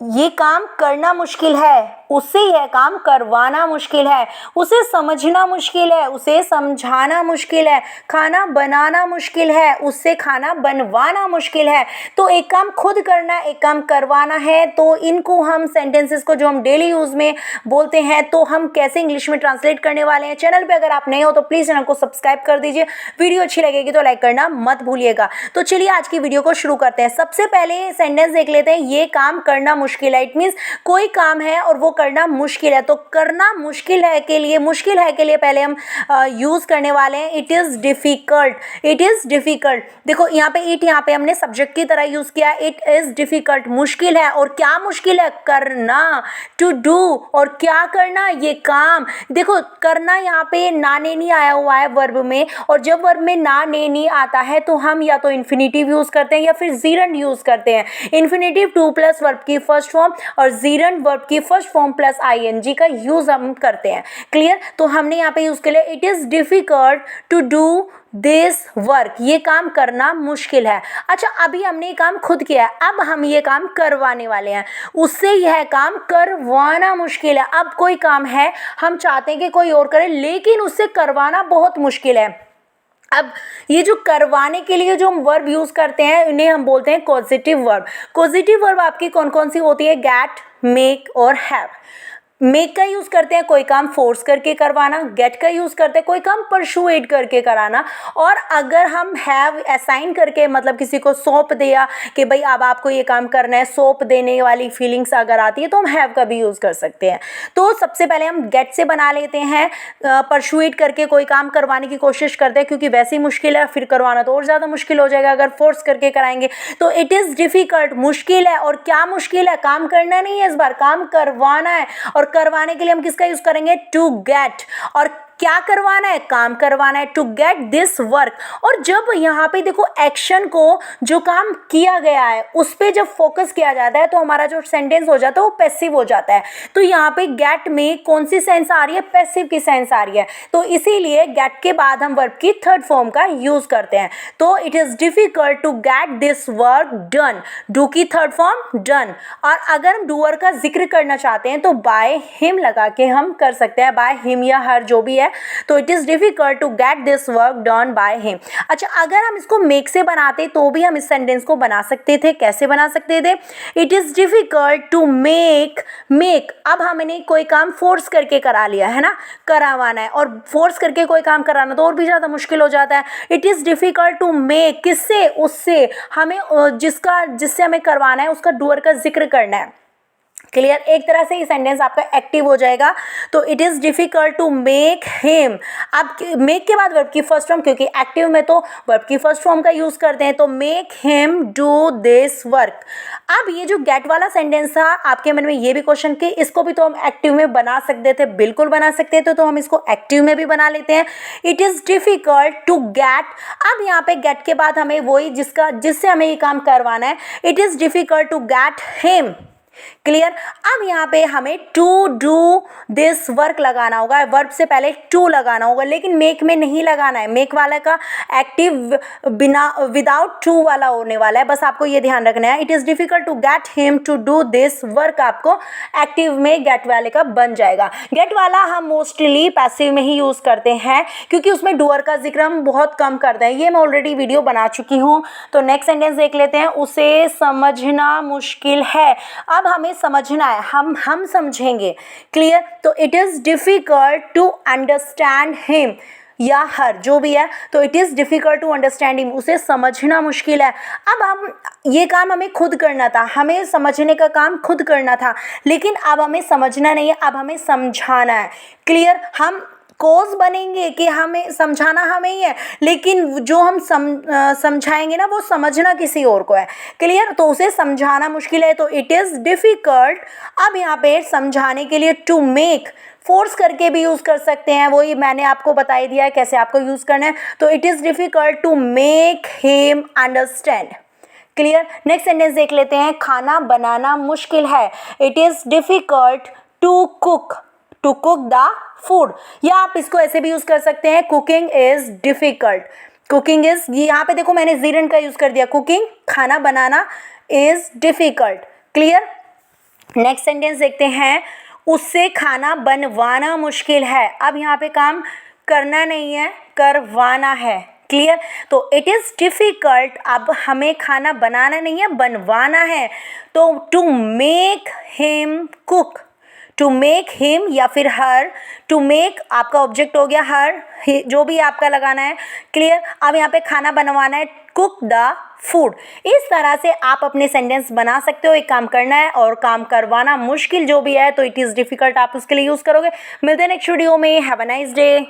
ये काम करना मुश्किल है, उससे यह काम करवाना मुश्किल है, उसे समझना मुश्किल है, उसे समझाना मुश्किल है, खाना बनाना मुश्किल है, उससे खाना बनवाना मुश्किल है। तो एक काम खुद करना, एक काम करवाना है। तो इनको हम सेंटेंसेस को जो हम डेली यूज़ में बोलते हैं तो हम कैसे इंग्लिश में ट्रांसलेट करने वाले हैं। चैनल पे अगर आप नए हो तो प्लीज़ चैनल को सब्सक्राइब कर दीजिए। वीडियो अच्छी लगेगी तो लाइक करना मत भूलिएगा। तो चलिए आज की वीडियो को शुरू करते हैं। सबसे पहले सेंटेंस देख लेते हैं, ये काम करना मुश्किल है। इट मीन्स कोई काम है और वो करना मुश्किल है। तो करना मुश्किल है के लिए पहले हम यूज़ करने वाले हैं it is difficult. It is difficult, देखो यहाँ पे हमने सब्जेक्ट की तरह यूज़ किया। इट इज़ डिफ़िकल्ट, मुश्किल है। और क्या मुश्किल है? करना, टू डू। और क्या करना? ये काम। देखो करना यहाँ पे ना ने नहीं आया हुआ है वर्ब में, और जब वर्ब में ना ने नहीं आता है तो हम या तो इन्फिनेटिव यूज़ करते हैं या फिर जीरंड यूज़ करते हैं। इन्फिनेटिव टू प्लस वर्ब की फर्स्ट फॉर्म और जीरंड वर्ब की फर्स्ट फॉर्म प्लस आईएनजी का यूज़ हम करते हैं। क्लियर? तो हमने यहाँ पे यूज़ कर लिया it is difficult to do this work. ये काम करना मुश्किल है। अच्छा, अभी हमने ये काम खुद किया है, अब हम ये काम करवाने वाले हैं। उससे यह काम करवाना मुश्किल है। अब कोई काम है, हम चाहते हैं कि कोई और करे, लेकिन उससे करवाना बहुत मुश्किल है। अब ये जो करवाने के लिए जो हम वर्ब यूज़ करते हैं इन्हें हम बोलते हैं कॉजेटिव वर्ब। कॉजेटिव वर्ब आपकी कौन कौन सी होती है? गेट, मेक और हैव। मेक का यूज़ करते हैं कोई काम फोर्स करके करवाना, गेट का यूज़ करते हैं कोई काम परसुएड करके कराना, और अगर हम हैव असाइन करके मतलब किसी को सौंप दिया कि भाई अब आपको ये काम करना है, सौंप देने वाली फीलिंग्स अगर आती है तो हम हैव का भी यूज़ कर सकते हैं। तो सबसे पहले हम गेट से बना लेते हैं, परसुएड करके कोई काम करवाने की कोशिश करते हैं क्योंकि वैसे ही मुश्किल है, फिर करवाना तो और ज़्यादा मुश्किल हो जाएगा अगर फोर्स करके कराएंगे। तो इट इज़ डिफ़िकल्ट, मुश्किल है। और क्या मुश्किल है? काम करना नहीं है, इस बार काम करवाना है। और करवाने के लिए हम किसका यूज करेंगे? To get. और क्या करवाना है? काम करवाना है, टू गेट दिस वर्क। और जब यहाँ पे देखो एक्शन को जो काम किया गया है उस पे जब फोकस किया जाता है तो हमारा जो सेंटेंस हो जाता है वो पैसिव हो जाता है। तो यहाँ पे गेट में कौन सी सेंस आ रही है? पैसिव की सेंस आ रही है। तो इसीलिए गेट के बाद हम वर्ब की थर्ड फॉर्म का यूज करते हैं। तो it is difficult to get this work done. Do की थर्ड फॉर्म डन। और अगर हम डूअर का जिक्र करना चाहते हैं तो बाय हिम लगा के हम कर सकते हैं, बाय हिम या हर जो भी है। तो it is difficult to get this work done by him. अच्छा, अगर हम इसको मेक से बनाते तो भी हम इस सेंटेंस को बना सकते थे। कैसे बना सकते थे? It is difficult to make. अब हमने कोई काम फोर्स करके करा लिया है ना, करवाना है, और फोर्स करके कोई काम कराना तो और भी ज़्यादा मुश्किल हो जाता है। It is difficult to make, किससे? उससे। हमें जिससे हमें करवाना है उसका डूअर का जिक्र करना है। क्लियर? एक तरह से ये सेंटेंस आपका एक्टिव हो जाएगा। तो it is difficult to make him. अब मेक के बाद वर्ब की फर्स्ट फॉर्म, क्योंकि एक्टिव में तो वर्ब की फर्स्ट फॉर्म का यूज़ करते हैं, तो make him do this work. अब ये जो गेट वाला सेंटेंस था, आपके मन में ये भी क्वेश्चन कि इसको भी तो हम एक्टिव में बना सकते थे। बिल्कुल बना सकते थे, तो हम इसको एक्टिव में भी बना लेते हैं। It is difficult to get. अब यहाँ पे गेट के बाद हमें वही जिससे हमें ये काम करवाना है, it is difficult to get him. Clear? अब यहाँ पे हमें टू डू दिस वर्क लगाना होगा। वर्ब से पहले टू लगाना होगा, लेकिन मेक में नहीं लगाना है। मेक वाला का एक्टिव बिना विदाउट टू वाला होने वाला है, बस आपको ये ध्यान रखना है। It is difficult to get him to do this work आपको एक्टिव में गेट वाले का बन जाएगा। गेट वाला हम मोस्टली पैसिव में ही यूज़ करते हैं क्योंकि उसमें डूअर का जिक्र हम बहुत कम करते हैं। ये मैं ऑलरेडी वीडियो बना चुकी हूँ। तो नेक्स्ट सेंटेंस देख लेते हैं, उसे समझना मुश्किल है। अब हमें समझना है, हम समझेंगे। क्लियर? तो it is difficult to understand him या हर, जो भी है। तो it is difficult to understand him, उसे समझना मुश्किल है। अब हम ये काम हमें खुद करना था, हमें समझने का काम खुद करना था, लेकिन अब हमें समझना नहीं है, अब हमें समझाना है। क्लियर? हम कोज बनेंगे कि हमें समझाना हमें ही है, लेकिन जो हम समझाएंगे ना वो समझना किसी और को है। क्लियर? तो उसे समझाना मुश्किल है। तो इट इज़ डिफ़िकल्ट। अब यहाँ पे समझाने के लिए टू मेक फोर्स करके भी यूज़ कर सकते हैं, वही मैंने आपको बता ही दिया है कैसे आपको यूज़ करना है। तो it is difficult to make him understand. Clear? Next sentence देख लेते हैं, खाना बनाना मुश्किल है। It is difficult to cook the food. या आप इसको ऐसे भी यूज़ कर सकते हैं, cooking is difficult. Cooking is, यहाँ पे देखो मैंने जीरन का यूज़ कर दिया। कुकिंग, खाना बनाना, is difficult. Clear? Next sentence देखते हैं, उससे खाना बनवाना मुश्किल है। अब यहाँ पे काम करना नहीं है, करवाना है। क्लियर? तो इट इज़ डिफ़िकल्ट, अब हमें खाना बनाना नहीं है, बनवाना है। तो to make him cook, to make him या फिर हर, टू मेक आपका ऑब्जेक्ट हो गया हर, जो भी आपका लगाना है। क्लियर? अब यहाँ पे खाना बनवाना है, कुक द फूड। इस तरह से आप अपने सेंटेंस बना सकते हो। एक काम करना है और काम करवाना मुश्किल जो भी है तो इट इज़ डिफ़िकल्ट आप उसके लिए यूज़ करोगे। मिलते हैं नेक्स्ट वीडियो में। Have a nice day.